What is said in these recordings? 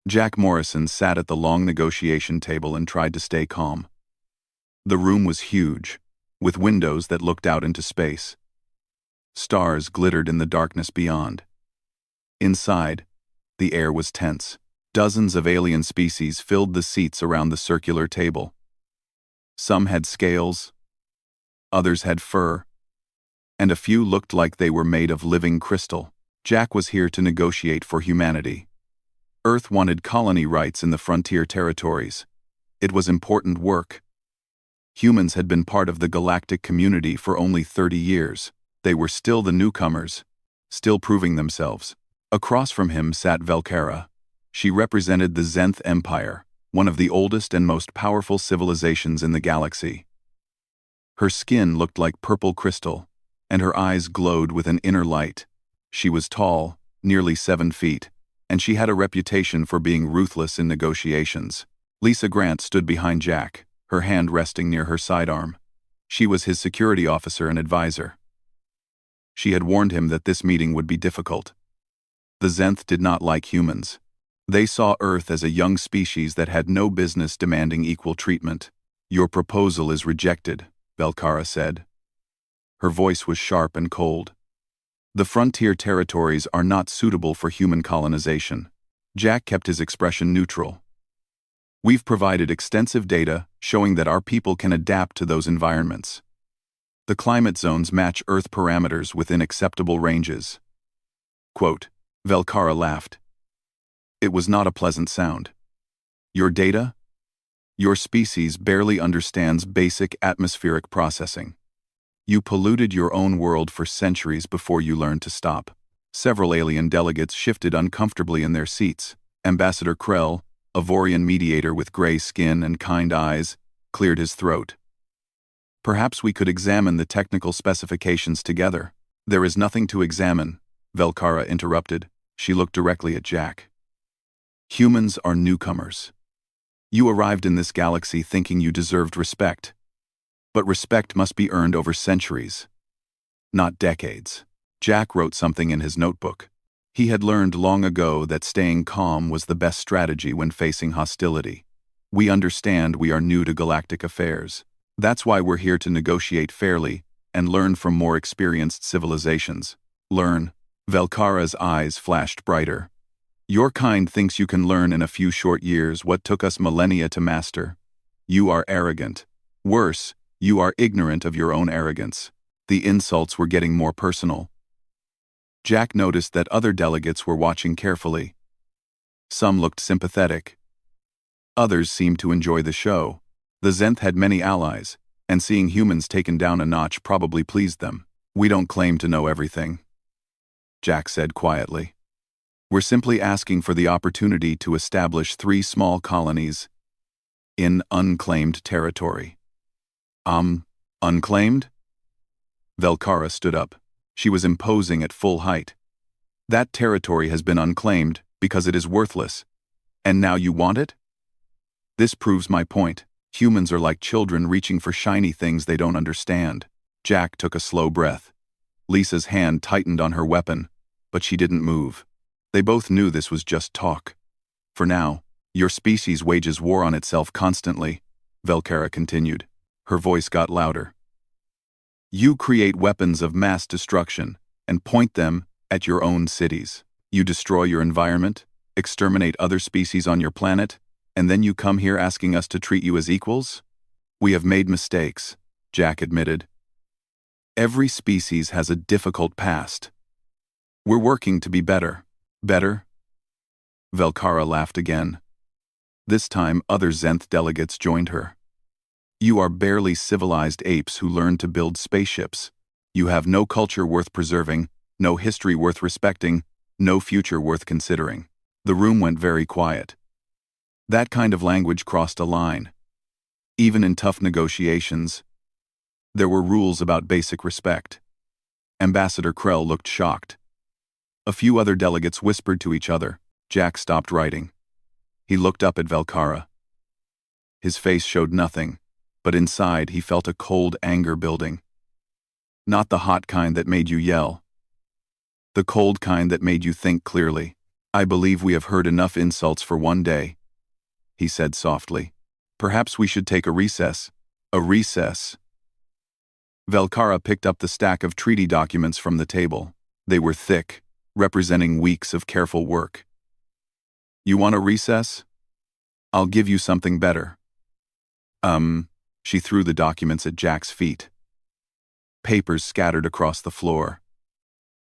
Jack Morrison sat at the long negotiation table and tried to stay calm. The room was huge, with windows that looked out into space. Stars glittered in the darkness beyond. Inside, the air was tense. Dozens of alien species filled the seats around the circular table. Some had scales, others had fur, and a few looked like they were made of living crystal. Jack was here to negotiate for humanity. Earth wanted colony rights in the frontier territories. It was important work. Humans had been part of the galactic community for only 30 years. They were still the newcomers, still proving themselves. Across from him sat Velcara. She represented the Zenth Empire, one of the oldest and most powerful civilizations in the galaxy. Her skin looked like purple crystal, and her eyes glowed with an inner light. She was tall, nearly 7 feet, and she had a reputation for being ruthless in negotiations. Lisa Grant stood behind Jack, her hand resting near her sidearm. She was his security officer and advisor. She had warned him that this meeting would be difficult. The Zenth did not like humans. They saw Earth as a young species that had no business demanding equal treatment. "Your proposal is rejected," Velcara said. Her voice was sharp and cold. "The frontier territories are not suitable for human colonization." Jack kept his expression neutral. "We've provided extensive data showing that our people can adapt to those environments. The climate zones match Earth parameters within acceptable ranges." Quote, Velcara laughed. It was not a pleasant sound. "Your data? Your species barely understands basic atmospheric processing. You polluted your own world for centuries before you learned to stop." Several alien delegates shifted uncomfortably in their seats. Ambassador Krell, a Vorian mediator with gray skin and kind eyes, cleared his throat. "Perhaps we could examine the technical specifications together." "There is nothing to examine," Velcara interrupted. She looked directly at Jack. "Humans are newcomers. You arrived in this galaxy thinking you deserved respect. But respect must be earned over centuries, not decades." Jack wrote something in his notebook. He had learned long ago that staying calm was the best strategy when facing hostility. "We understand we are new to galactic affairs. That's why we're here to negotiate fairly and learn from more experienced civilizations." "Learn?" Velcara's eyes flashed brighter. "Your kind thinks you can learn in a few short years what took us millennia to master. You are arrogant. Worse, you are ignorant of your own arrogance." The insults were getting more personal. Jack noticed that other delegates were watching carefully. Some looked sympathetic. Others seemed to enjoy the show. The Zenth had many allies, and seeing humans taken down a notch probably pleased them. "We don't claim to know everything," Jack said quietly. "We're simply asking for the opportunity to establish 3 small colonies in unclaimed territory." Unclaimed? Velcara stood up. She was imposing at full height. "That territory has been unclaimed because it is worthless. And now you want it? This proves my point. Humans are like children reaching for shiny things they don't understand." Jack took a slow breath. Lisa's hand tightened on her weapon, but she didn't move. They both knew this was just talk. "For now, your species wages war on itself constantly," Velcara continued. Her voice got louder. "You create weapons of mass destruction and point them at your own cities. You destroy your environment, exterminate other species on your planet, and then you come here asking us to treat you as equals? We have made mistakes," Jack admitted. "Every species has a difficult past. We're working to be better." "Better?" Velcara laughed again. This time, other Zenth delegates joined her. "You are barely civilized apes who learned to build spaceships. You have no culture worth preserving, no history worth respecting, no future worth considering." The room went very quiet. That kind of language crossed a line. Even in tough negotiations, there were rules about basic respect. Ambassador Krell looked shocked. A few other delegates whispered to each other. Jack stopped writing. He looked up at Velcara. His face showed nothing, but inside he felt a cold anger building. Not the hot kind that made you yell. The cold kind that made you think clearly. I believe we have heard enough insults for one day, he said softly. Perhaps we should take a recess. A recess. Velkara picked up the stack of treaty documents from the table. They were thick, representing weeks of careful work. You want a recess? I'll give you something better. She threw the documents at Jack's feet. Papers scattered across the floor.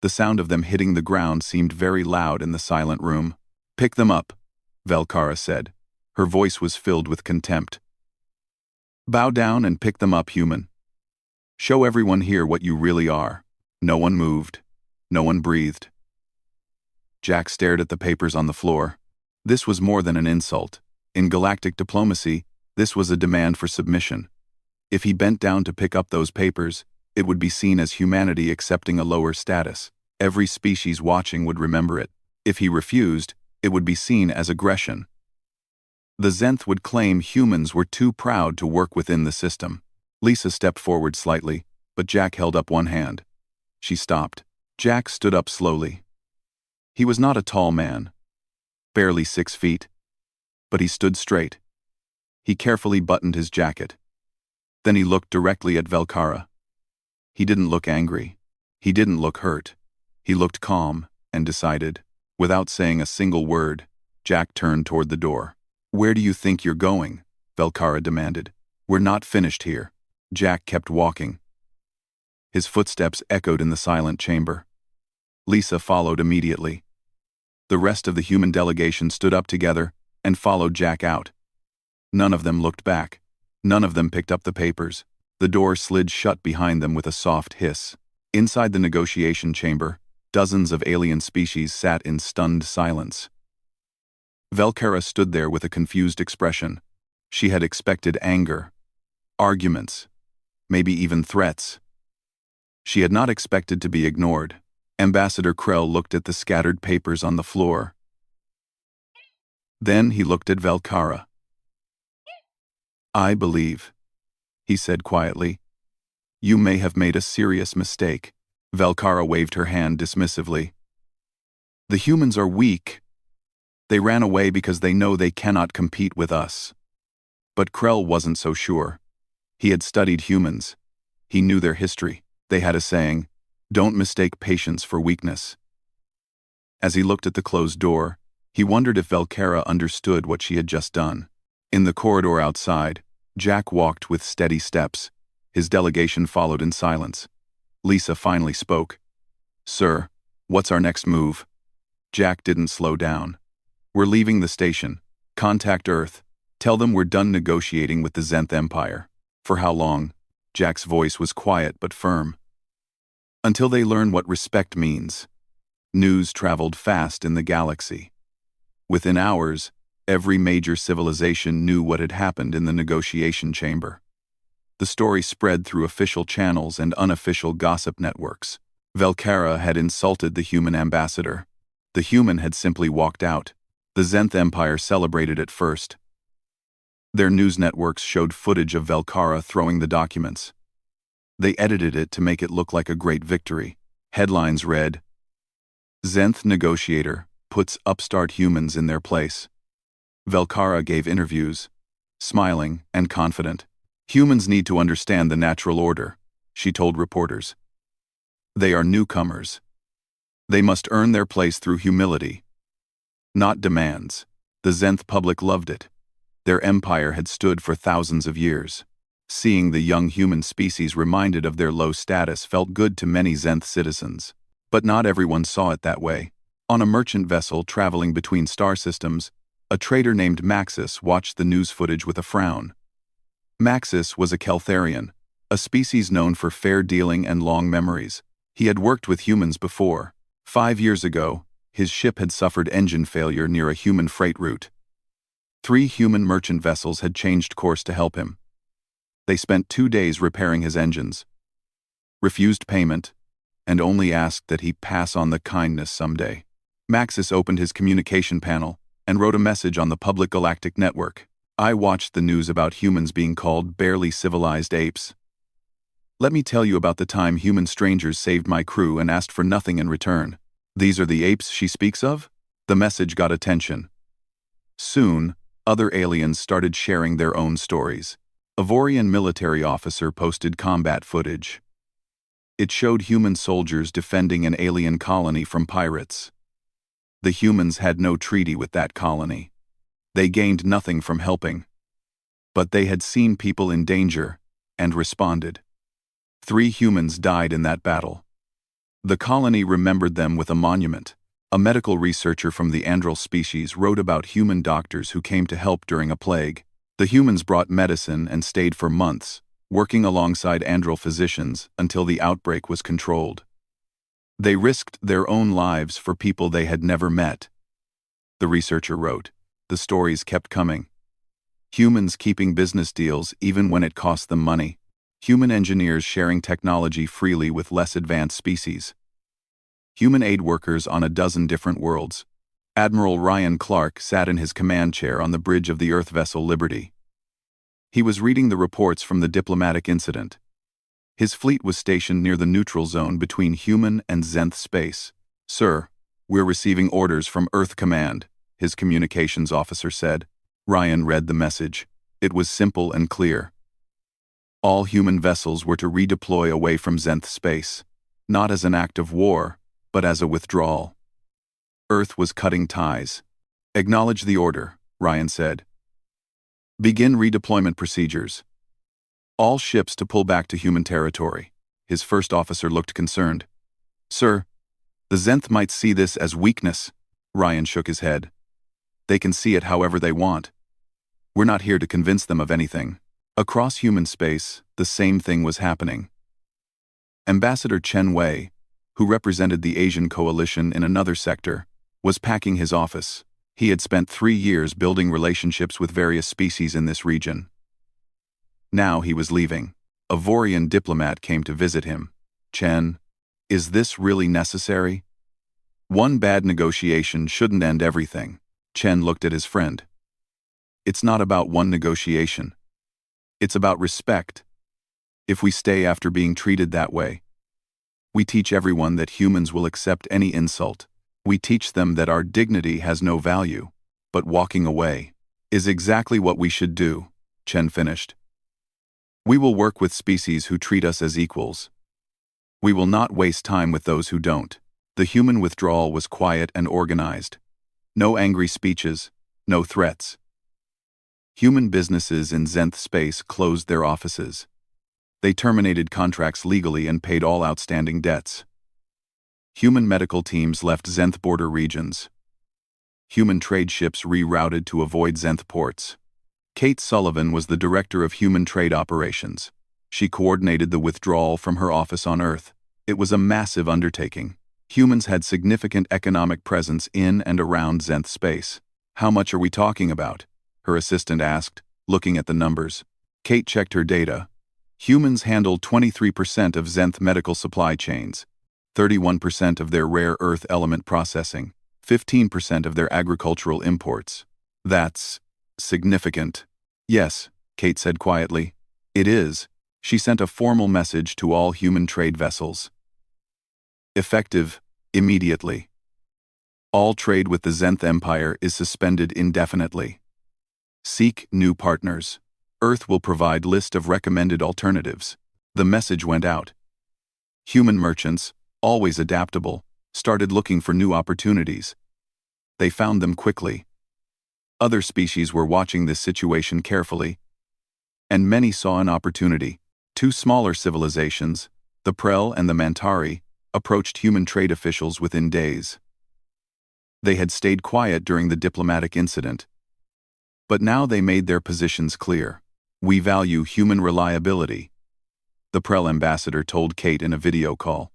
The sound of them hitting the ground seemed very loud in the silent room. Pick them up, Velkara said. Her voice was filled with contempt. Bow down and pick them up, human. Show everyone here what you really are. No one moved. No one breathed. Jack stared at the papers on the floor. This was more than an insult. In galactic diplomacy, this was a demand for submission. If he bent down to pick up those papers, it would be seen as humanity accepting a lower status. Every species watching would remember it. If he refused, it would be seen as aggression. The Zenth would claim humans were too proud to work within the system. Lisa stepped forward slightly, but Jack held up one hand. She stopped. Jack stood up slowly. He was not a tall man, barely 6 feet, but he stood straight. He carefully buttoned his jacket. Then he looked directly at Velkara. He didn't look angry. He didn't look hurt. He looked calm and decided. Without saying a single word, Jack turned toward the door. Where do you think you're going? Velkara demanded. We're not finished here. Jack kept walking. His footsteps echoed in the silent chamber. Lisa followed immediately. The rest of the human delegation stood up together and followed Jack out. None of them looked back. None of them picked up the papers. The door slid shut behind them with a soft hiss. Inside the negotiation chamber, dozens of alien species sat in stunned silence. Velkara stood there with a confused expression. She had expected anger, arguments, maybe even threats. She had not expected to be ignored. Ambassador Krell looked at the scattered papers on the floor. Then he looked at Velkara. I believe, he said quietly, you may have made a serious mistake. Velkara waved her hand dismissively. The humans are weak. They ran away because they know they cannot compete with us. But Krell wasn't so sure. He had studied humans. He knew their history. They had a saying, don't mistake patience for weakness. As he looked at the closed door, he wondered if Velkara understood what she had just done. In the corridor outside, Jack walked with steady steps. His delegation followed in silence. Lisa finally spoke. Sir, what's our next move? Jack didn't slow down. We're leaving the station. Contact Earth. Tell them we're done negotiating with the Zenth Empire. For how long? Jack's voice was quiet but firm. Until they learn what respect means. News traveled fast in the galaxy. Within hours, every major civilization knew what had happened in the negotiation chamber. The story spread through official channels and unofficial gossip networks. Velkara had insulted the human ambassador. The human had simply walked out. The Zenth Empire celebrated it first. Their news networks showed footage of Velkara throwing the documents. They edited it to make it look like a great victory. Headlines read, Zenth negotiator puts upstart humans in their place. Velkara gave interviews, smiling and confident. Humans need to understand the natural order, she told reporters. They are newcomers. They must earn their place through humility, not demands. The Zenth public loved it. Their empire had stood for thousands of years. Seeing the young human species reminded of their low status felt good to many Zenth citizens. But not everyone saw it that way. On a merchant vessel traveling between star systems, a trader named Maxis watched the news footage with a frown. Maxis was a Keltharian, a species known for fair dealing and long memories. He had worked with humans before. 5 years ago, his ship had suffered engine failure near a human freight route. 3 human merchant vessels had changed course to help him. They spent 2 days repairing his engines, refused payment, and only asked that he pass on the kindness someday. Maxis opened his communication panel and wrote a message on the public galactic network. I watched the news about humans being called barely civilized apes. Let me tell you about the time human strangers saved my crew and asked for nothing in return. These are the apes she speaks of? The message got attention. Soon, other aliens started sharing their own stories. A Vorian military officer posted combat footage. It showed human soldiers defending an alien colony from pirates. The humans had no treaty with that colony. They gained nothing from helping. But they had seen people in danger and responded. 3 humans died in that battle. The colony remembered them with a monument. A medical researcher from the Andral species wrote about human doctors who came to help during a plague. The humans brought medicine and stayed for months, working alongside Andral physicians until the outbreak was controlled. They risked their own lives for people they had never met. The researcher wrote. The stories kept coming. Humans keeping business deals even when it cost them money. Human engineers sharing technology freely with less advanced species. Human aid workers on a dozen different worlds. Admiral Ryan Clark sat in his command chair on the bridge of the Earth vessel Liberty. He was reading the reports from the diplomatic incident. His fleet was stationed near the neutral zone between human and Zenth space. "Sir, we're receiving orders from Earth Command," his communications officer said. Ryan read the message. It was simple and clear. All human vessels were to redeploy away from Zenth space, not as an act of war, but as a withdrawal. Earth was cutting ties. "Acknowledge the order," Ryan said. "Begin redeployment procedures. All ships to pull back to human territory." His first officer looked concerned. "Sir, the Zenth might see this as weakness." Ryan shook his head. "They can see it however they want. We're not here to convince them of anything." Across human space, the same thing was happening. Ambassador Chen Wei, who represented the Asian coalition in another sector, was packing his office. He had spent 3 years building relationships with various species in this region. Now he was leaving. A Vorian diplomat came to visit him. "Chen, is this really necessary? One bad negotiation shouldn't end everything." Chen looked at his friend. "It's not about one negotiation. It's about respect. If we stay after being treated that way, we teach everyone that humans will accept any insult. We teach them that our dignity has no value, but walking away is exactly what we should do," Chen finished. "We will work with species who treat us as equals. We will not waste time with those who don't." The human withdrawal was quiet and organized. No angry speeches, no threats. Human businesses in Zenth space closed their offices. They terminated contracts legally and paid all outstanding debts. Human medical teams left Zenth border regions. Human trade ships rerouted to avoid Zenth ports. Kate Sullivan was the director of human trade operations. She coordinated the withdrawal from her office on Earth. It was a massive undertaking. Humans had significant economic presence in and around Zenth space. "How much are we talking about?" her assistant asked, looking at the numbers. Kate checked her data. Humans handle 23% of Zenth medical supply chains, 31% of their rare earth element processing, 15% of their agricultural imports. "That's significant." "Yes," Kate said quietly. "It is." She sent a formal message to all human trade vessels. Effective immediately. All trade with the Zenth Empire is suspended indefinitely. Seek new partners. Earth will provide list of recommended alternatives. The message went out. Human merchants, always adaptable, started looking for new opportunities. They found them quickly. Other species were watching this situation carefully, and many saw an opportunity. 2 smaller civilizations, the Prel and the Mantari, approached human trade officials within days. They had stayed quiet during the diplomatic incident, but now they made their positions clear. "We value human reliability," the Prel ambassador told Kate in a video call.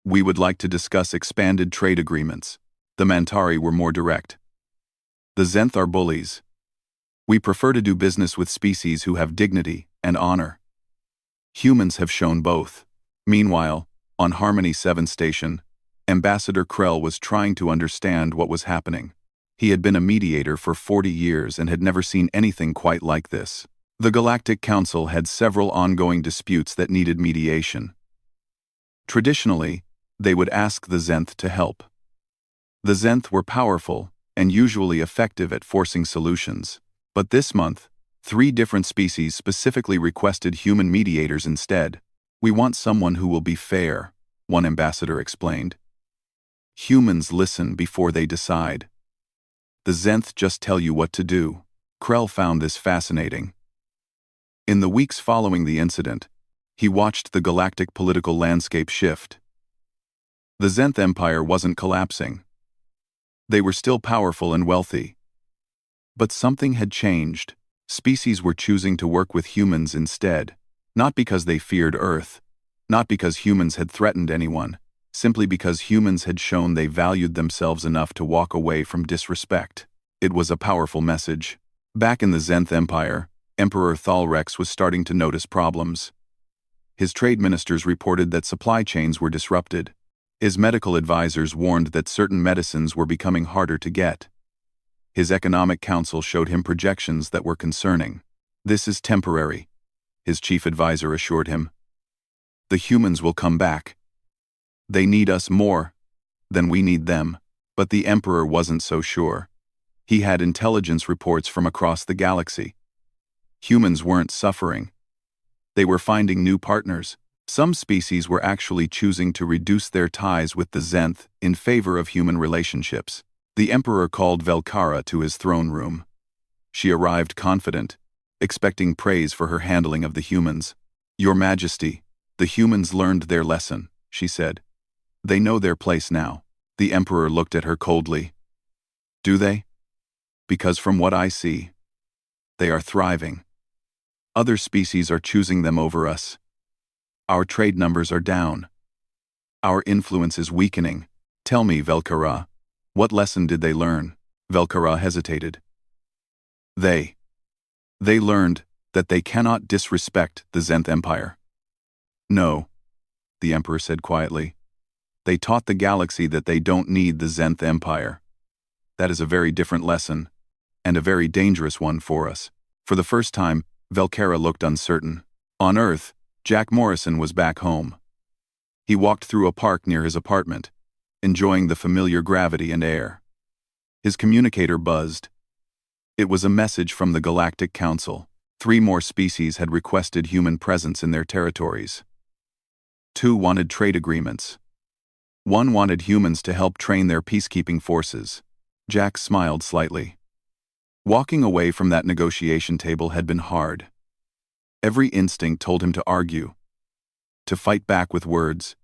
"We would like to discuss expanded trade agreements." The Mantari were more direct. "The Zenth are bullies. We prefer to do business with species who have dignity and honor." Humans have shown both. Meanwhile, on Harmony 7 station, Ambassador Krell was trying to understand what was happening. He had been a mediator for 40 years and had never seen anything quite like this. The Galactic Council had several ongoing disputes that needed mediation. Traditionally, they would ask the Zenth to help. The Zenth were powerful and usually effective at forcing solutions. But this month, 3 different species specifically requested human mediators instead. "We want someone who will be fair," one ambassador explained. "Humans listen before they decide. The Zenth just tell you what to do." Krell found this fascinating. In the weeks following the incident, he watched the galactic political landscape shift. The Zenth Empire wasn't collapsing. They were still powerful and wealthy. But something had changed. Species were choosing to work with humans instead, not because they feared Earth, not because humans had threatened anyone, simply because humans had shown they valued themselves enough to walk away from disrespect. It was a powerful message. Back in the Zenth Empire, Emperor Thalrex was starting to notice problems. His trade ministers reported that supply chains were disrupted. His medical advisors warned that certain medicines were becoming harder to get. His economic council showed him projections that were concerning. "This is temporary," his chief advisor assured him. "The humans will come back. They need us more than we need them." But the Emperor wasn't so sure. He had intelligence reports from across the galaxy. Humans weren't suffering. They were finding new partners. Some species were actually choosing to reduce their ties with the Zenth in favor of human relationships. The Emperor called Velkara to his throne room. She arrived confident, expecting praise for her handling of the humans. "Your Majesty, the humans learned their lesson," she said. "They know their place now." The Emperor looked at her coldly. "Do they? Because from what I see, they are thriving. Other species are choosing them over us. Our trade numbers are down. Our influence is weakening. Tell me, Velkara, what lesson did they learn?" Velkara hesitated. They learned that they cannot disrespect the Zenth Empire." "No," the Emperor said quietly. "They taught the galaxy that they don't need the Zenth Empire. That is a very different lesson, and a very dangerous one for us." For the first time, Velkara looked uncertain. On Earth, Jack Morrison was back home. He walked through a park near his apartment, enjoying the familiar gravity and air. His communicator buzzed. It was a message from the Galactic Council. 3 more species had requested human presence in their territories. 2 wanted trade agreements. 1 wanted humans to help train their peacekeeping forces. Jack smiled slightly. Walking away from that negotiation table had been hard. Every instinct told him to argue, to fight back with words,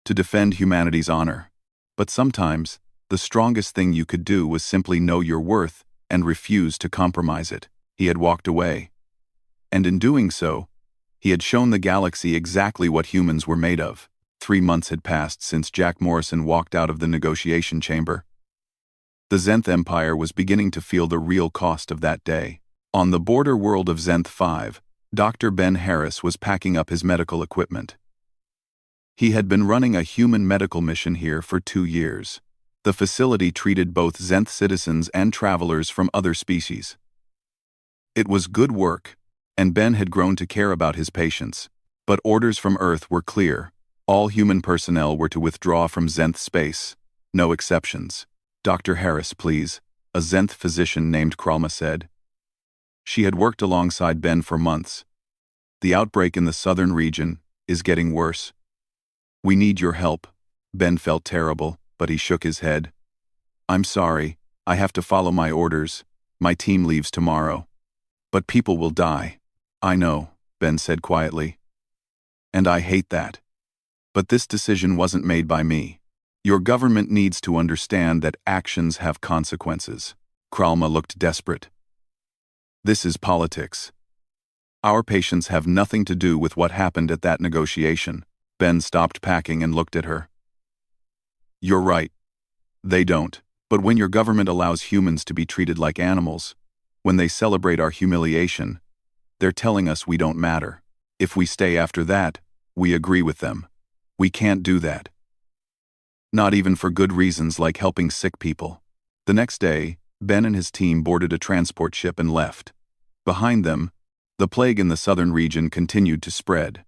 to defend humanity's honor. But sometimes, the strongest thing you could do was simply know your worth and refuse to compromise it. He had walked away. And in doing so, he had shown the galaxy exactly what humans were made of. 3 months had passed since Jack Morrison walked out of the negotiation chamber. The Zenth Empire was beginning to feel the real cost of that day. On the border world of Zenth 5, Dr. Ben Harris was packing up his medical equipment. He had been running a human medical mission here for 2 years. The facility treated both Zenth citizens and travelers from other species. It was good work, and Ben had grown to care about his patients. But orders from Earth were clear. All human personnel were to withdraw from Zenth space. No exceptions. "Dr. Harris, please," a Zenth physician named Kralma said. She had worked alongside Ben for months. "The outbreak in the southern region is getting worse. We need your help." Ben felt terrible, but he shook his head. "I'm sorry, I have to follow my orders. My team leaves tomorrow. But people will die." "I know," Ben said quietly. "And I hate that. But this decision wasn't made by me. Your government needs to understand that actions have consequences." Kralma looked desperate. "This is politics. Our patients have nothing to do with what happened at that negotiation." Ben stopped packing and looked at her. "You're right. They don't. But when your government allows humans to be treated like animals, when they celebrate our humiliation, they're telling us we don't matter. If we stay after that, we agree with them. We can't do that. Not even for good reasons like helping sick people." The next day, Ben and his team boarded a transport ship and left. Behind them, the plague in the southern region continued to spread.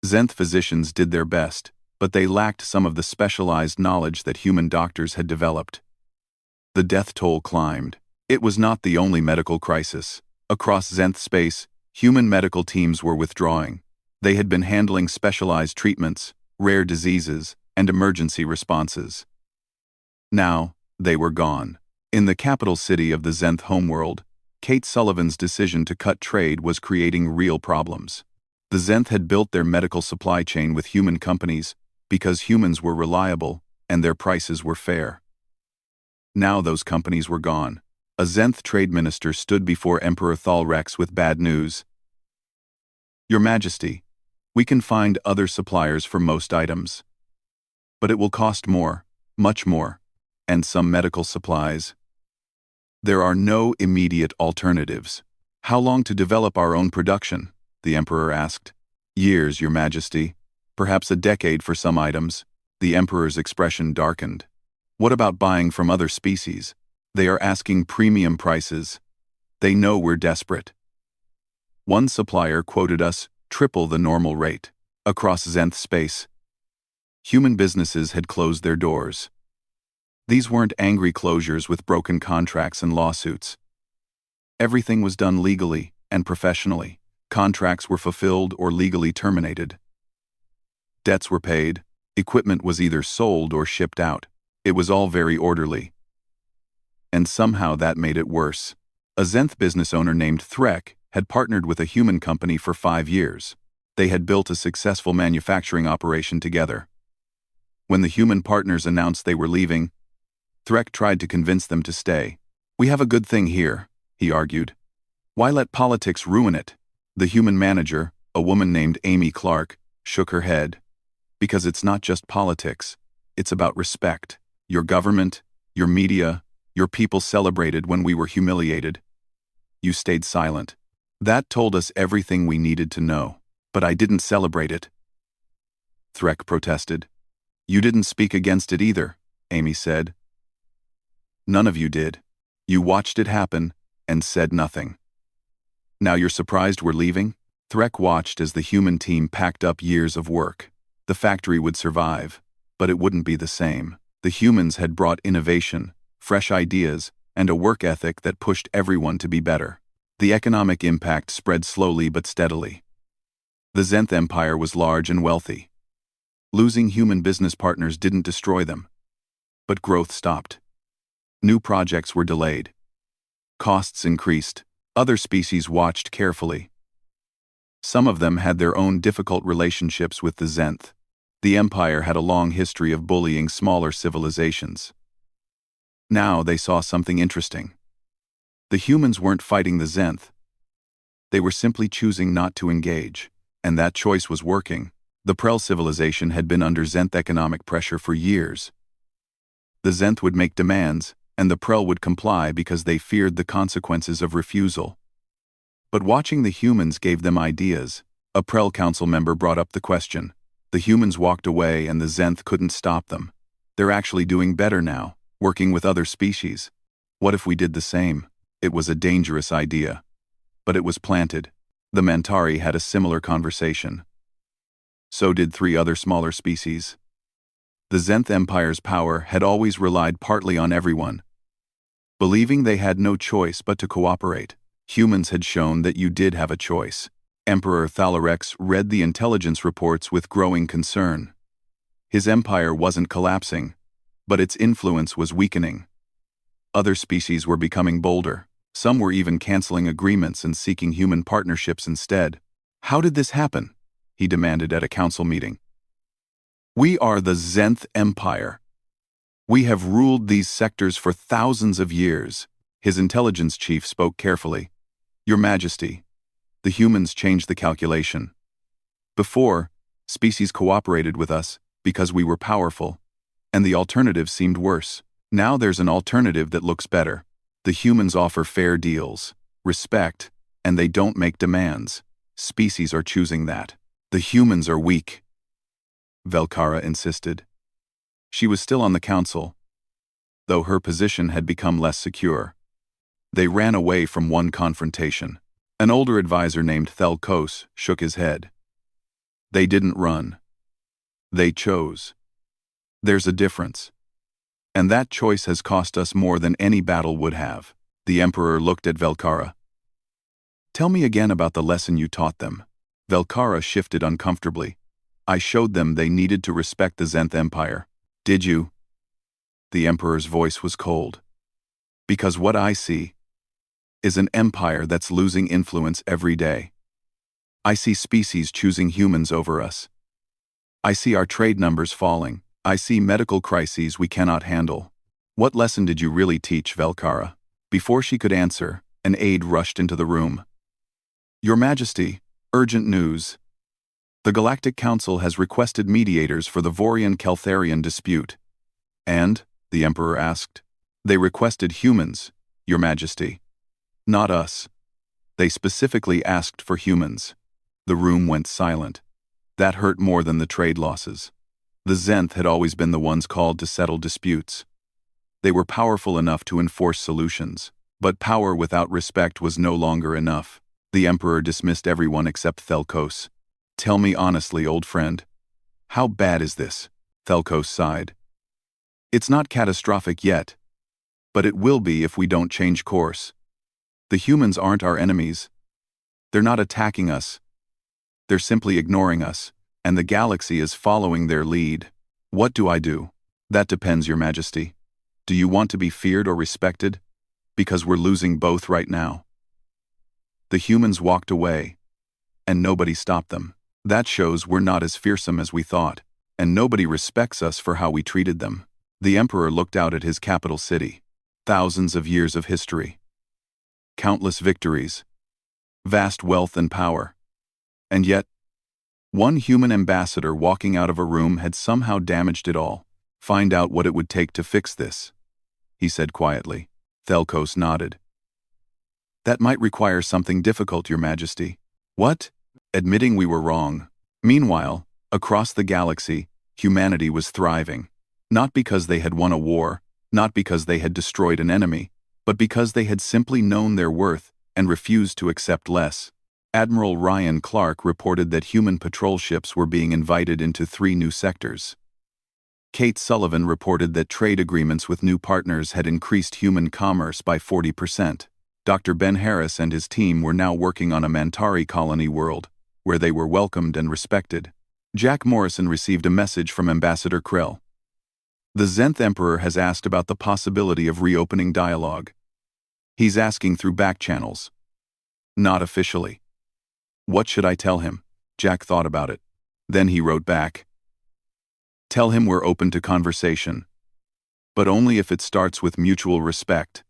Zenth physicians did their best, but they lacked some of the specialized knowledge that human doctors had developed. The death toll climbed. It was not the only medical crisis. Across Zenth space, human medical teams were withdrawing. They had been handling specialized treatments, rare diseases, and emergency responses. Now, they were gone. In the capital city of the Zenth homeworld, Kate Sullivan's decision to cut trade was creating real problems. The Zenth had built their medical supply chain with human companies because humans were reliable and their prices were fair. Now those companies were gone. A Zenth trade minister stood before Emperor Thalrex with bad news. "Your Majesty, we can find other suppliers for most items. But it will cost more, much more, and some medical supplies. There are no immediate alternatives." "How long to develop our own production?" the Emperor asked. "Years, Your Majesty. Perhaps a decade for some items." The Emperor's expression darkened. "What about buying from other species? They are asking premium prices. They know we're desperate." One supplier quoted us triple the normal rate. Across Zenth space, human businesses had closed their doors. These weren't angry closures with broken contracts and lawsuits. Everything was done legally and professionally. Contracts were fulfilled or legally terminated. Debts were paid. Equipment was either sold or shipped out. It was all very orderly. And somehow that made it worse. A Zenth business owner named Threk had partnered with a human company for 5 years. They had built a successful manufacturing operation together. When the human partners announced they were leaving, Threk tried to convince them to stay. "We have a good thing here," he argued. "Why let politics ruin it?" The human manager, a woman named Amy Clark, shook her head. "Because it's not just politics. It's about respect. Your government, your media, your people celebrated when we were humiliated. You stayed silent. That told us everything we needed to know. But I didn't celebrate it," Threk protested. "You didn't speak against it either," Amy said. "None of you did. You watched it happen and said nothing. Now you're surprised we're leaving?" Threk watched as the human team packed up years of work. The factory would survive, but it wouldn't be the same. The humans had brought innovation, fresh ideas, and a work ethic that pushed everyone to be better. The economic impact spread slowly but steadily. The Zenth Empire was large and wealthy. Losing human business partners didn't destroy them. But growth stopped. New projects were delayed. Costs increased. Other species watched carefully. Some of them had their own difficult relationships with the Zenth. The Empire had a long history of bullying smaller civilizations. Now they saw something interesting. The humans weren't fighting the Zenth. They were simply choosing not to engage, and that choice was working. The Prel civilization had been under Zenth economic pressure for years. The Zenth would make demands, and the Prel would comply because they feared the consequences of refusal. But watching the humans gave them ideas. A Prel council member brought up the question. The humans walked away and the Zenth couldn't stop them. They're actually doing better now, working with other species. What if we did the same? It was a dangerous idea. But it was planted. The Mantari had a similar conversation. So did 3 other smaller species. The Zenth Empire's power had always relied partly on everyone. Believing they had no choice but to cooperate, humans had shown that you did have a choice. Emperor Thalrex read the intelligence reports with growing concern. His empire wasn't collapsing, but its influence was weakening. Other species were becoming bolder. Some were even canceling agreements and seeking human partnerships instead. "How did this happen?" he demanded at a council meeting. "We are the Zenth Empire. We have ruled these sectors for thousands of years." His intelligence chief spoke carefully. "Your Majesty, the humans changed the calculation. Before, species cooperated with us because we were powerful, and the alternative seemed worse. Now there's an alternative that looks better. The humans offer fair deals, respect, and they don't make demands. Species are choosing that. The humans are weak," Velkara insisted. She was still on the council, though her position had become less secure. They ran away from one confrontation. An older advisor named Thelkos shook his head. "They didn't run. They chose. There's a difference. And that choice has cost us more than any battle would have. The Emperor looked at Velkara. Tell me again about the lesson you taught them. Velkara shifted uncomfortably. I showed them they needed to respect the Zenth Empire. Did you? The Emperor's voice was cold. Because what I see is an empire that's losing influence every day. I see species choosing humans over us. I see our trade numbers falling. I see medical crises we cannot handle. What lesson did you really teach, Velkara? Before she could answer, an aide rushed into the room. Your Majesty, urgent news. The Galactic Council has requested mediators for the Vorian-Keltharian dispute. And, the Emperor asked, they requested humans, Your Majesty. Not us. They specifically asked for humans. The room went silent. That hurt more than the trade losses. The Zenth had always been the ones called to settle disputes. They were powerful enough to enforce solutions, but power without respect was no longer enough. The Emperor dismissed everyone except Thelkos. Tell me honestly, old friend. How bad is this? Thelkos sighed. It's not catastrophic yet, but it will be if we don't change course. The humans aren't our enemies. They're not attacking us. They're simply ignoring us, and the galaxy is following their lead. What do I do? That depends, Your Majesty. Do you want to be feared or respected? Because we're losing both right now. The humans walked away, and nobody stopped them. That shows we're not as fearsome as we thought, and nobody respects us for how we treated them. The Emperor looked out at his capital city. Thousands of years of history. Countless victories. Vast wealth and power. And yet, one human ambassador walking out of a room had somehow damaged it all. Find out what it would take to fix this, he said quietly. Thelkos nodded. That might require something difficult, Your Majesty. What? Admitting we were wrong. Meanwhile, across the galaxy, humanity was thriving. Not because they had won a war, not because they had destroyed an enemy, but because they had simply known their worth and refused to accept less. Admiral Ryan Clark reported that human patrol ships were being invited into 3 new sectors. Kate Sullivan reported that trade agreements with new partners had increased human commerce by 40%. Dr. Ben Harris and his team were now working on a Mantari colony world, where they were welcomed and respected. Jack Morrison received a message from Ambassador Krill. The Zenth Emperor has asked about the possibility of reopening dialogue. He's asking through back channels. Not officially. What should I tell him? Jack thought about it. Then he wrote back. Tell him we're open to conversation. But only if it starts with mutual respect.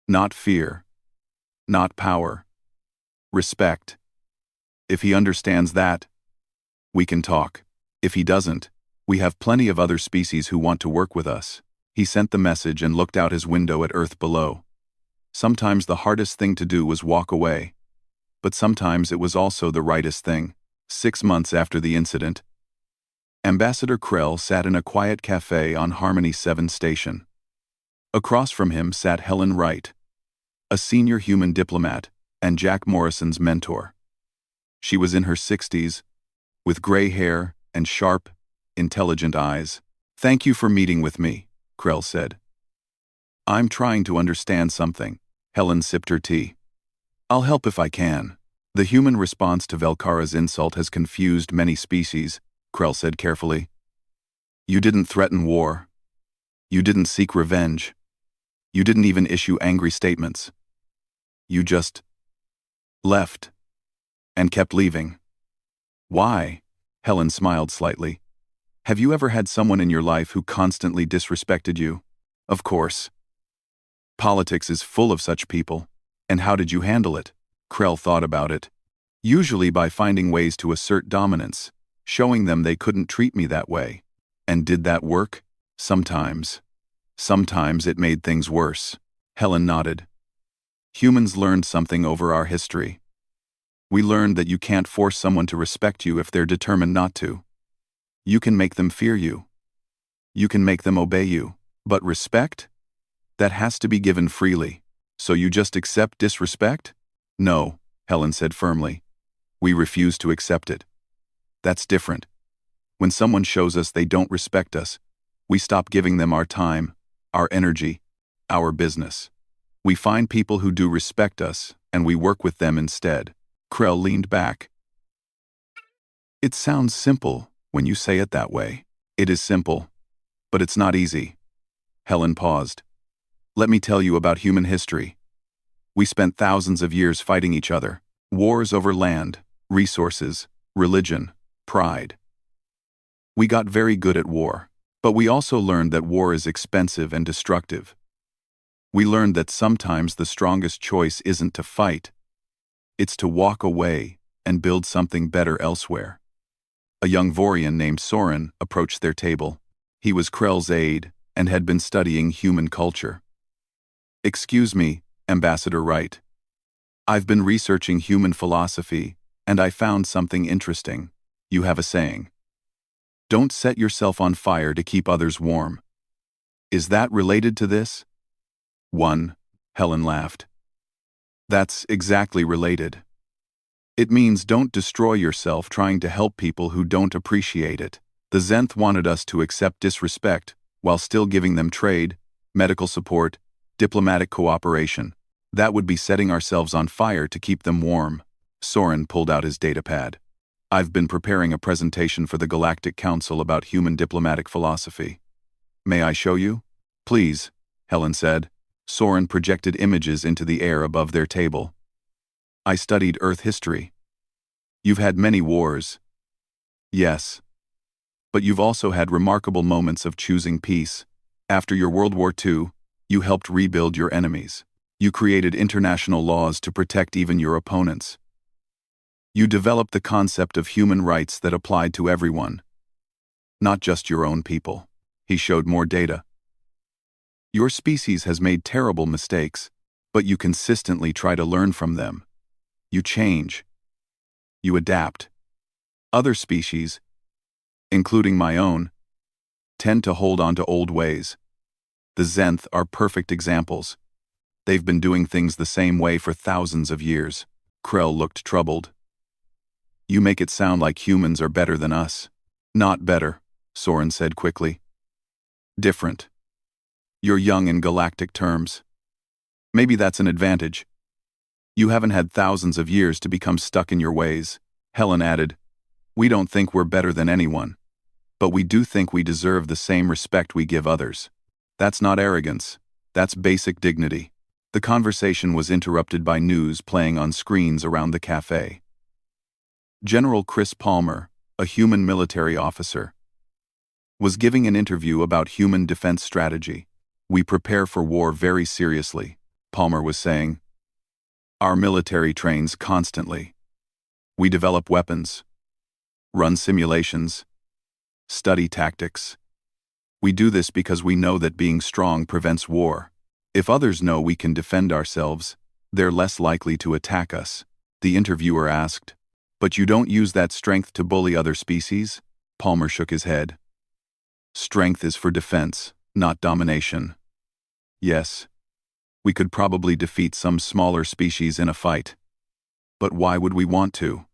Not fear. Not power. Respect. If he understands that, we can talk. If he doesn't, we have plenty of other species who want to work with us. He sent the message and looked out his window at Earth below. Sometimes the hardest thing to do was walk away. But sometimes it was also the rightest thing. 6 months after the incident, Ambassador Krell sat in a quiet cafe on Harmony 7 station. Across from him sat Helen Wright, a senior human diplomat and Jack Morrison's mentor. She was in her 60s, with gray hair and sharp, intelligent eyes. Thank you for meeting with me, Krell said. I'm trying to understand something. Helen sipped her tea. I'll help if I can. The human response to Velkara's insult has confused many species, Krell said carefully. You didn't threaten war. You didn't seek revenge. You didn't even issue angry statements. You just left and kept leaving. Why? Helen smiled slightly. Have you ever had someone in your life who constantly disrespected you? Of course. Politics is full of such people. And how did you handle it? Krell thought about it. Usually by finding ways to assert dominance, showing them they couldn't treat me that way. And did that work? Sometimes. Sometimes it made things worse. Helen nodded. Humans learned something over our history. We learned that you can't force someone to respect you if they're determined not to. You can make them fear you. You can make them obey you. But respect? That has to be given freely. So you just accept disrespect? No, Helen said firmly. We refuse to accept it. That's different. When someone shows us they don't respect us, we stop giving them our time, our energy, our business. We find people who do respect us, and we work with them instead. Krell leaned back. It sounds simple when you say it that way. It is simple, but it's not easy. Helen paused. Let me tell you about human history. We spent thousands of years fighting each other. Wars over land, resources, religion, pride. We got very good at war, but we also learned that war is expensive and destructive. We learned that sometimes the strongest choice isn't to fight. It's to walk away and build something better elsewhere. A young Vorian named Soren approached their table. He was Krell's aide and had been studying human culture. Excuse me, Ambassador Wright. I've been researching human philosophy, and I found something interesting. You have a saying. Don't set yourself on fire to keep others warm. Is that related to this? One, Helen laughed. That's exactly related. It means don't destroy yourself trying to help people who don't appreciate it. The Zenth wanted us to accept disrespect while still giving them trade, medical support, diplomatic cooperation. That would be setting ourselves on fire to keep them warm. Soren pulled out his datapad. I've been preparing a presentation for the Galactic Council about human diplomatic philosophy. May I show you? Please, Helen said. Soren projected images into the air above their table. I studied Earth history. You've had many wars. Yes. But you've also had remarkable moments of choosing peace. After your World War II, you helped rebuild your enemies. You created international laws to protect even your opponents. You developed the concept of human rights that applied to everyone, not just your own people. He showed more data. Your species has made terrible mistakes, but you consistently try to learn from them. You change. You adapt. Other species, including my own, tend to hold on to old ways. The Zenth are perfect examples. They've been doing things the same way for thousands of years. Krell looked troubled. You make it sound like humans are better than us. Not better, Soren said quickly. Different. You're young in galactic terms. Maybe that's an advantage. You haven't had thousands of years to become stuck in your ways. Helen added, we don't think we're better than anyone, but we do think we deserve the same respect we give others. That's not arrogance. That's basic dignity. The conversation was interrupted by news playing on screens around the cafe. General Chris Palmer, a human military officer, was giving an interview about human defense strategy. We prepare for war very seriously, Palmer was saying. Our military trains constantly. We develop weapons, run simulations, study tactics. We do this because we know that being strong prevents war. If others know we can defend ourselves, they're less likely to attack us. The interviewer asked, but you don't use that strength to bully other species? Palmer shook his head. Strength is for defense, not domination. Yes, we could probably defeat some smaller species in a fight. But why would we want to?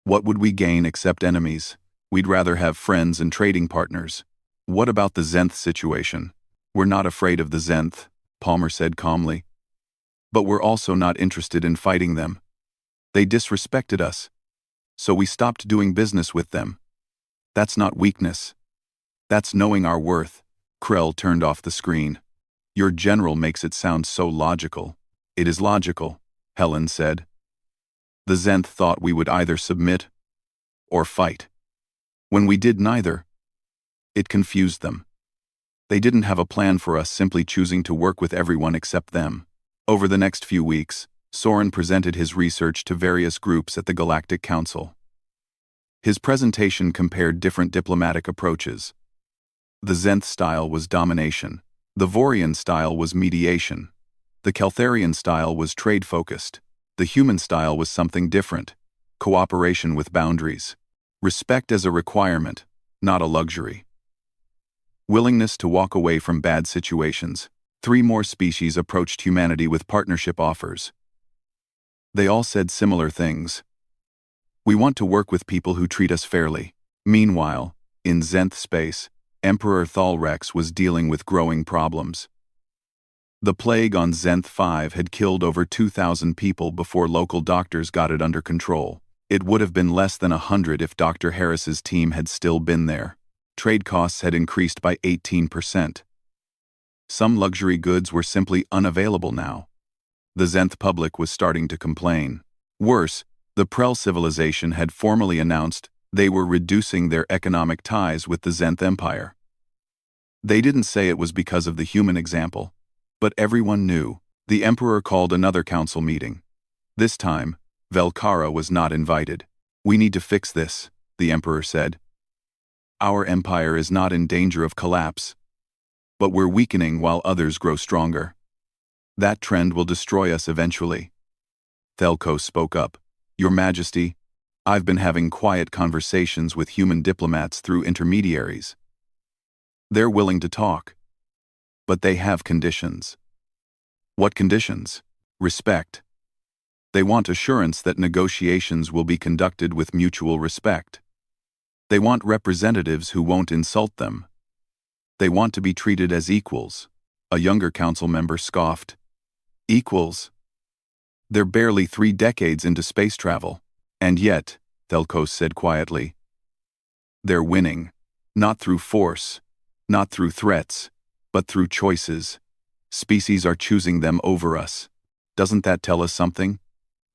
What would we gain except enemies? We'd rather have friends and trading partners. What about the Zenth situation? We're not afraid of the Zenth, Palmer said calmly. But we're also not interested in fighting them. They disrespected us, so we stopped doing business with them. That's not weakness. That's knowing our worth. Krell turned off the screen. Your general makes it sound so logical. It is logical, Helen said. The Zenth thought we would either submit or fight. When we did neither, it confused them. They didn't have a plan for us simply choosing to work with everyone except them. Over the next few weeks, Soren presented his research to various groups at the Galactic Council. His presentation compared different diplomatic approaches. The Zenth style was domination. The Vorian style was mediation. The Keltharian style was trade-focused. The human style was something different. Cooperation with boundaries. Respect as a requirement, not a luxury. Willingness to walk away from bad situations. 3 more species approached humanity with partnership offers. They all said similar things. We want to work with people who treat us fairly. Meanwhile, In Zenth space, Emperor Thalrex was dealing with growing problems. The plague on Zenth 5 had killed over 2,000 people before local doctors got it under control. It would have been less than 100 if Dr. Harris's team had still been there. Trade costs had increased by 18%. Some luxury goods were simply unavailable now. The Zenth public was starting to complain. Worse, the Prel civilization had formally announced they were reducing their economic ties with the Zenth Empire. They didn't say it was because of the human example, but everyone knew. The Emperor called another council meeting. This time, Velkara was not invited. "We need to fix this," the Emperor said. "Our empire is not in danger of collapse, but we're weakening while others grow stronger. That trend will destroy us eventually." Thelkos spoke up. "Your Majesty, I've been having quiet conversations with human diplomats through intermediaries. They're willing to talk, but they have conditions." "What conditions?" "Respect. They want assurance that negotiations will be conducted with mutual respect. They want representatives who won't insult them. They want to be treated as equals." A younger council member scoffed. "Equals? They're barely 3 decades into space travel. And yet," Thelkos said quietly, "they're winning. Not through force, not through threats, but through choices. Species are choosing them over us. Doesn't that tell us something?"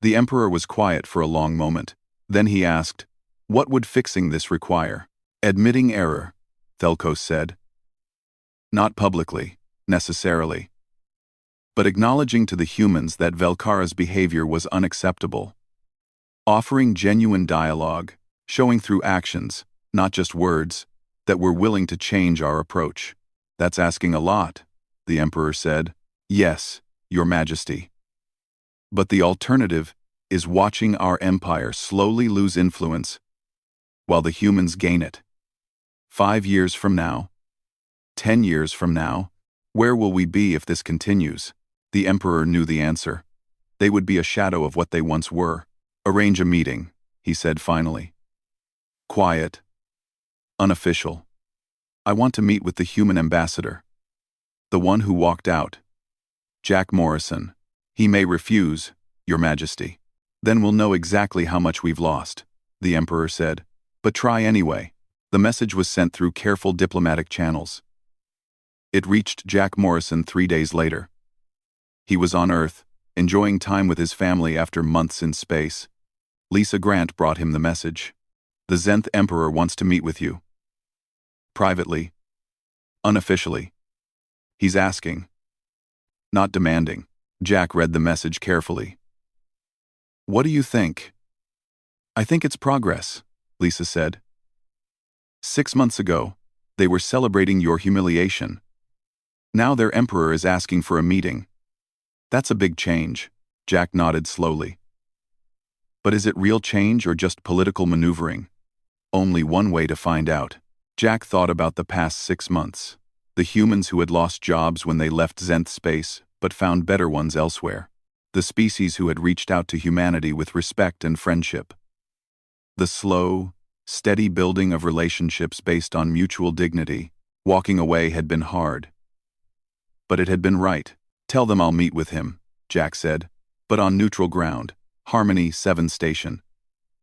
The Emperor was quiet for a long moment. Then he asked, "What would fixing this require?" "Admitting error," Thelkos said. "Not publicly, necessarily. But acknowledging to the humans that Velkara's behavior was unacceptable. Offering genuine dialogue, showing through actions, not just words, that we're willing to change our approach." "That's asking a lot," the Emperor said. "Yes, Your Majesty. But the alternative is watching our empire slowly lose influence while the humans gain it. 5 years from now, 10 years from now, where will we be if this continues?" The Emperor knew the answer. They would be a shadow of what they once were. "Arrange a meeting," he said finally. "Quiet. Unofficial. I want to meet with the human ambassador. The one who walked out. Jack Morrison. He may refuse, Your Majesty. Then we'll know exactly how much we've lost," the Emperor said. "But try anyway." The message was sent through careful diplomatic channels. It reached Jack Morrison 3 days later. He was on Earth, enjoying time with his family after months in space. Lisa Grant brought him the message. "The Zenth Emperor wants to meet with you. Privately. Unofficially. He's asking. Not demanding." Jack read the message carefully. "What do you think?" "I think it's progress," Lisa said. "6 months ago, they were celebrating your humiliation. Now their emperor is asking for a meeting. That's a big change." Jack nodded slowly. "But is it real change or just political maneuvering? Only one way to find out." Jack thought about the past 6 months. The humans who had lost jobs when they left Zenth space but found better ones elsewhere. The species who had reached out to humanity with respect and friendship. The slow, steady building of relationships based on mutual dignity. Walking away had been hard. But it had been right. "Tell them I'll meet with him," Jack said, "but on neutral ground. Harmony 7 Station.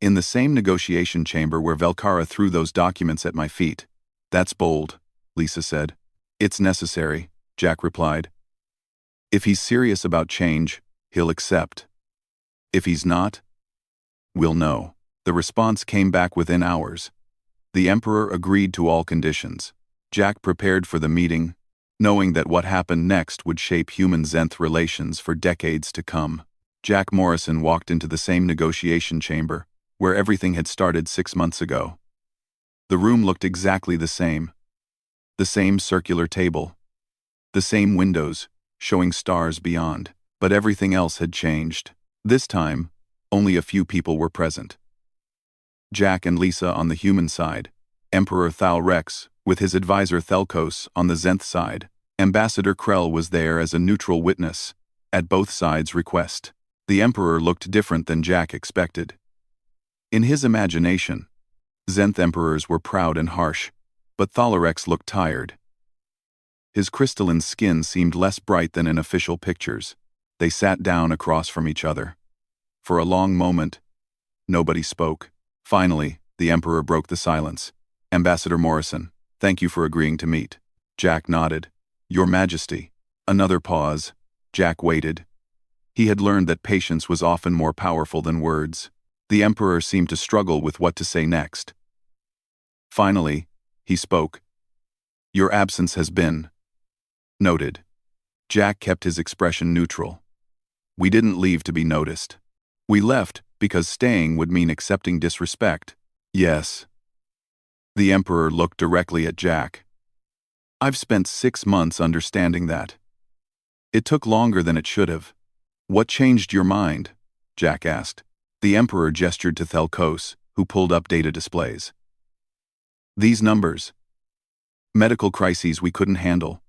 In the same negotiation chamber where Velkara threw those documents at my feet." "That's bold," Lisa said. "It's necessary," Jack replied. "If he's serious about change, he'll accept. If he's not, we'll know." The response came back within hours. The Emperor agreed to all conditions. Jack prepared for the meeting, knowing that what happened next would shape human-Zenth relations for decades to come. Jack Morrison walked into the same negotiation chamber, where everything had started 6 months ago. The room looked exactly the same. The same circular table. The same windows, showing stars beyond. But everything else had changed. This time, only a few people were present. Jack and Lisa on the human side, Emperor Thalrex, with his advisor Thelkos on the Zenth side. Ambassador Krell was there as a neutral witness, at both sides' request. The Emperor looked different than Jack expected. In his imagination, Zenth emperors were proud and harsh, But Thalarex looked tired. His crystalline skin seemed less bright than in official pictures. They sat down across from each other. For a long moment, nobody spoke. Finally, the Emperor broke the silence. "Ambassador Morrison, thank you for agreeing to meet." Jack nodded. "Your Majesty." Another pause. Jack waited. He had learned that patience was often more powerful than words. The Emperor seemed to struggle with what to say next. Finally, he spoke. "Your absence has been noted." Jack kept his expression neutral. "We didn't leave to be noticed. We left because staying would mean accepting disrespect." "Yes." The Emperor looked directly at Jack. "I've spent 6 months understanding that. It took longer than it should have." "What changed your mind?" Jack asked. The Emperor gestured to Thelkos, who pulled up data displays. "These numbers. Medical crises we couldn't handle.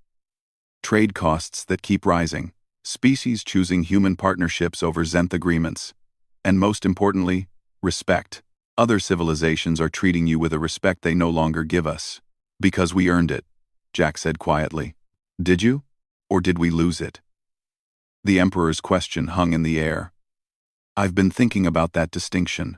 Trade costs that keep rising. Species choosing human partnerships over Zenth agreements. And most importantly, respect. Other civilizations are treating you with a respect they no longer give us. Because we earned it," Jack said quietly. "Did you? Or did we lose it?" The Emperor's question hung in the air. "I've been thinking about that distinction."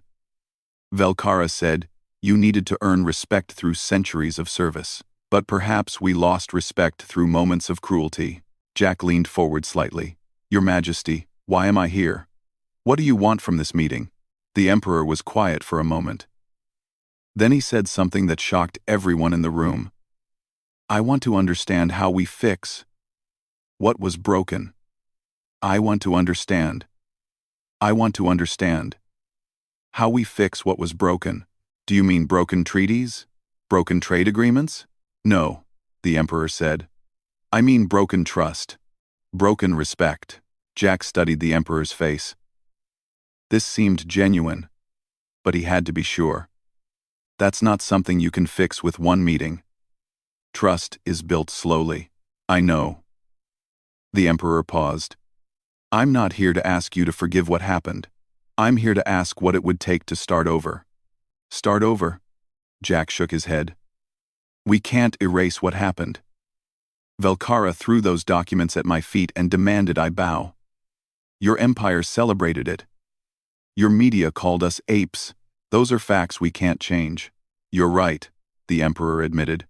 Velkara said, "You needed to earn respect through centuries of service. But perhaps we lost respect through moments of cruelty." Jack leaned forward slightly. "Your Majesty, why am I here? What do you want from this meeting?" The Emperor was quiet for a moment. Then he said something that shocked everyone in the room. "I want to understand how we fix what was broken. I want to understand. I want to understand. How we fix what was broken. Do you mean broken treaties? Broken trade agreements?" "No," the Emperor said. "I mean broken trust. Broken respect." Jack studied the Emperor's face. This seemed genuine, but he had to be sure. "That's not something you can fix with one meeting. Trust is built slowly." "I know." The Emperor paused. "I'm not here to ask you to forgive what happened. I'm here to ask what it would take to start over." "Start over?" Jack shook his head. "We can't erase what happened. Velkara threw those documents at my feet and demanded I bow. Your empire celebrated it. Your media called us apes. Those are facts we can't change." "You're right," the Emperor admitted.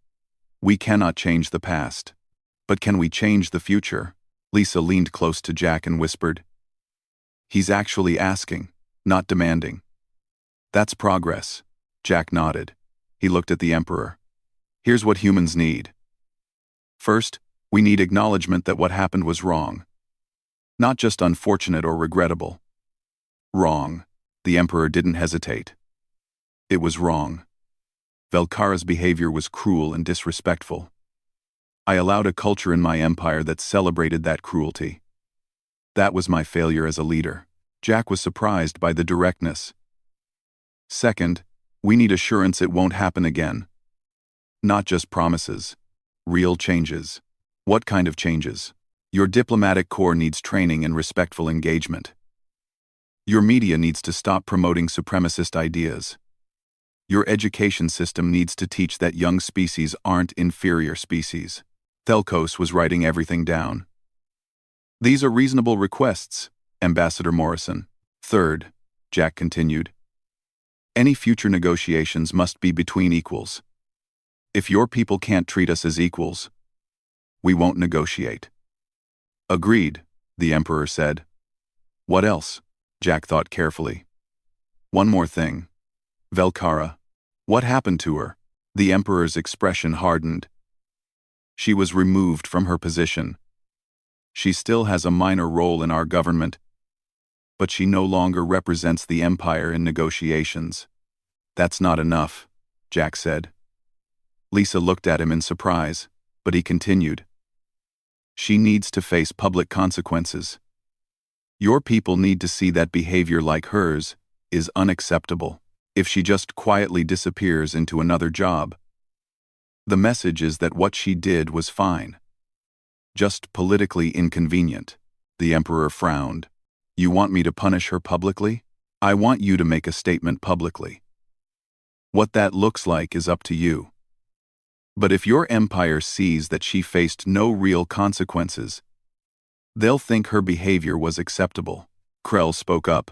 "We cannot change the past. But can we change the future?" Lisa leaned close to Jack and whispered. "He's actually asking, not demanding." "That's progress." Jack nodded. He looked at the Emperor. "Here's what humans need. First, we need acknowledgement that what happened was wrong. Not just unfortunate or regrettable. Wrong." The Emperor didn't hesitate. "It was wrong. Velkara's behavior was cruel and disrespectful. I allowed a culture in my empire that celebrated that cruelty. That was my failure as a leader." Jack was surprised by the directness. "Second, we need assurance it won't happen again. Not just promises. Real changes." "What kind of changes?" "Your diplomatic corps needs training and respectful engagement. Your media needs to stop promoting supremacist ideas. Your education system needs to teach that young species aren't inferior species." Thelkos was writing everything down. "These are reasonable requests, Ambassador Morrison." "Third," Jack continued, "any future negotiations must be between equals. If your people can't treat us as equals, we won't negotiate." "Agreed," the Emperor said. "What else?" Jack thought carefully. "One more thing. Velkara. What happened to her?" The Emperor's expression hardened. "She was removed from her position. She still has a minor role in our government, but she no longer represents the Empire in negotiations." "That's not enough," Jack said. Lisa looked at him in surprise, but he continued. "She needs to face public consequences. Your people need to see that behavior like hers is unacceptable. If she just quietly disappears into another job, the message is that what she did was fine. Just politically inconvenient." The Emperor frowned. "You want me to punish her publicly?" "I want you to make a statement publicly. What that looks like is up to you. But if your empire sees that she faced no real consequences, they'll think her behavior was acceptable. Krell spoke up.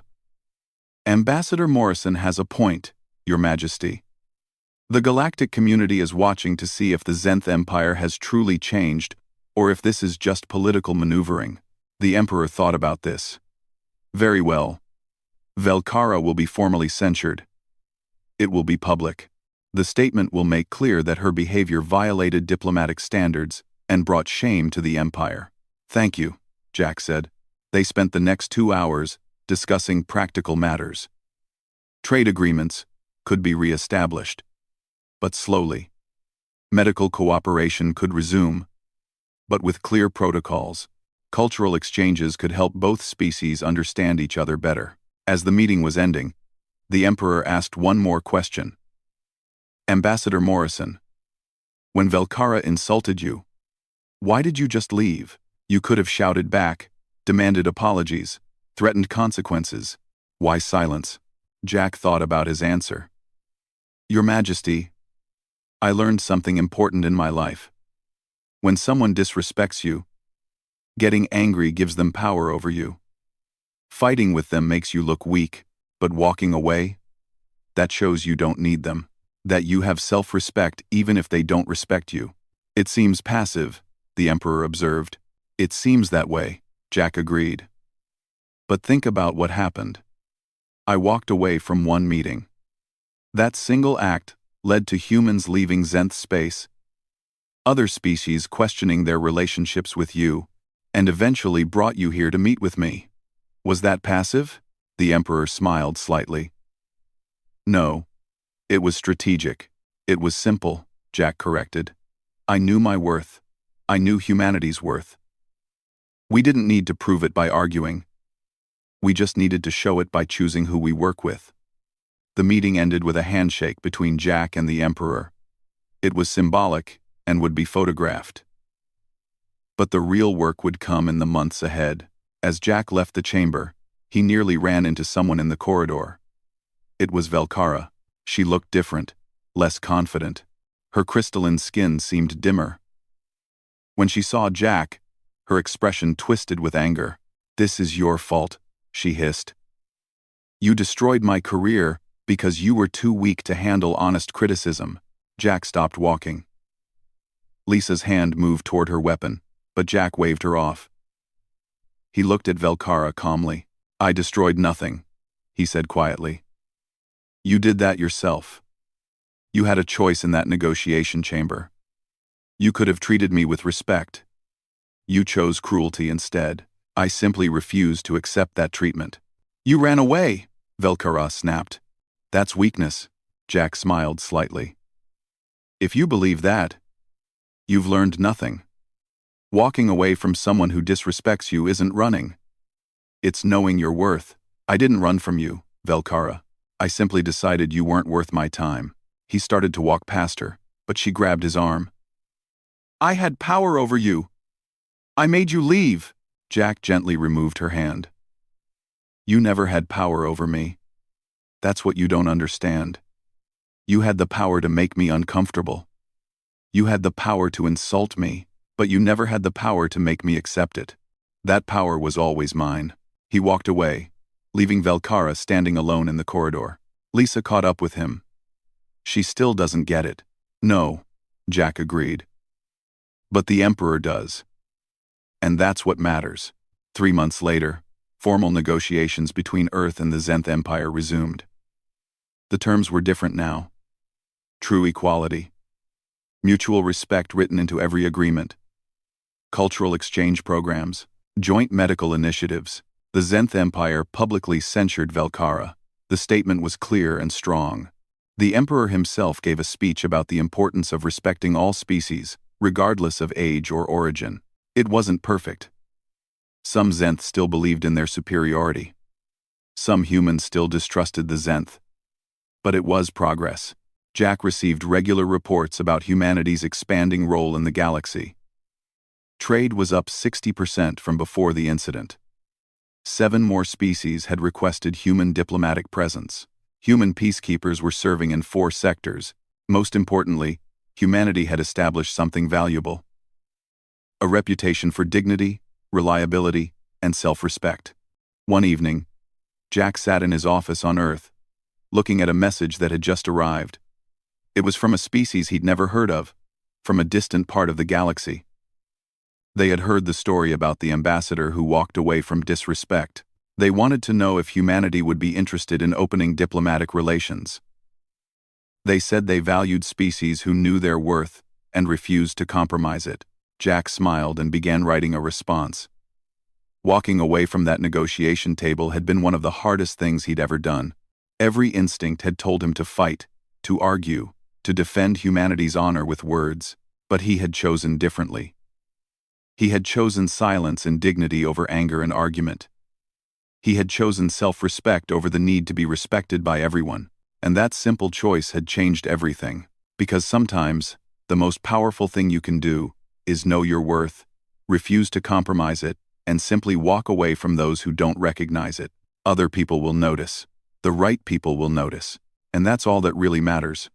Ambassador Morrison has a point, Your Majesty. The galactic community is watching to see if the Zenth Empire has truly changed, or if this is just political maneuvering. The Emperor thought about this. Very well. Velkara will be formally censured. It will be public. The statement will make clear that her behavior violated diplomatic standards and brought shame to the Empire. Thank you, Jack said. They spent the next 2 hours discussing practical matters. Trade agreements could be re-established, but slowly. Medical cooperation could resume, but with clear protocols. Cultural exchanges could help both species understand each other better. As the meeting was ending, the Emperor asked one more question. Ambassador Morrison, when Velkara insulted you, why did you just leave? You could have shouted back, demanded apologies, threatened consequences. Why silence? Jack thought about his answer. Your Majesty, I learned something important in my life. When someone disrespects you, getting angry gives them power over you. Fighting with them makes you look weak, but walking away, that shows you don't need them, that you have self-respect even if they don't respect you. It seems passive, the Emperor observed. It seems that way, Jack agreed. But think about what happened. I walked away from one meeting. That single act led to humans leaving Zenth space, other species questioning their relationships with you, and eventually brought you here to meet with me. Was that passive? The Emperor smiled slightly. No. It was strategic. It was simple, Jack corrected. I knew my worth. I knew humanity's worth. We didn't need to prove it by arguing. We just needed to show it by choosing who we work with. The meeting ended with a handshake between Jack and the Emperor. It was symbolic and would be photographed. But the real work would come in the months ahead. As Jack left the chamber, he nearly ran into someone in the corridor. It was Velkara. She looked different, less confident. Her crystalline skin seemed dimmer. When she saw Jack, her expression twisted with anger. This is your fault, she hissed. You destroyed my career because you were too weak to handle honest criticism. Jack stopped walking. Lisa's hand moved toward her weapon, but Jack waved her off. He looked at Velkara calmly. I destroyed nothing, he said quietly. You did that yourself. You had a choice in that negotiation chamber. You could have treated me with respect. You chose cruelty instead. I simply refused to accept that treatment. You ran away, Velkara snapped. That's weakness, Jack smiled slightly. If you believe that, you've learned nothing. Walking away from someone who disrespects you isn't running. It's knowing your worth. I didn't run from you, Velkara. I simply decided you weren't worth my time. He started to walk past her, but she grabbed his arm. I had power over you. I made you leave. Jack gently removed her hand. You never had power over me. That's what you don't understand. You had the power to make me uncomfortable. You had the power to insult me, but you never had the power to make me accept it. That power was always mine. He walked away, leaving Velkara standing alone in the corridor. Lisa caught up with him. She still doesn't get it. No, Jack agreed. But the Emperor does. And that's what matters. 3 months later, formal negotiations between Earth and the Zenth Empire resumed. The terms were different now. True equality. Mutual respect written into every agreement. Cultural exchange programs. Joint medical initiatives. The Zenth Empire publicly censured Velkara. The statement was clear and strong. The Emperor himself gave a speech about the importance of respecting all species, regardless of age or origin. It wasn't perfect. Some Zenth still believed in their superiority. Some humans still distrusted the Zenth. But it was progress. Jack received regular reports about humanity's expanding role in the galaxy. Trade was up 60% from before the incident. 7 more species had requested human diplomatic presence. Human peacekeepers were serving in 4 sectors. Most importantly, humanity had established something valuable. A reputation for dignity, reliability, and self-respect. One evening, Jack sat in his office on Earth, looking at a message that had just arrived. It was from a species he'd never heard of, from a distant part of the galaxy. They had heard the story about the ambassador who walked away from disrespect. They wanted to know if humanity would be interested in opening diplomatic relations. They said they valued species who knew their worth and refused to compromise it. Jack smiled and began writing a response. Walking away from that negotiation table had been one of the hardest things he'd ever done. Every instinct had told him to fight, to argue, to defend humanity's honor with words, but he had chosen differently. He had chosen silence and dignity over anger and argument. He had chosen self-respect over the need to be respected by everyone, and that simple choice had changed everything. Because sometimes, the most powerful thing you can do is know your worth, refuse to compromise it, and simply walk away from those who don't recognize it. Other people will notice. The right people will notice. And that's all that really matters.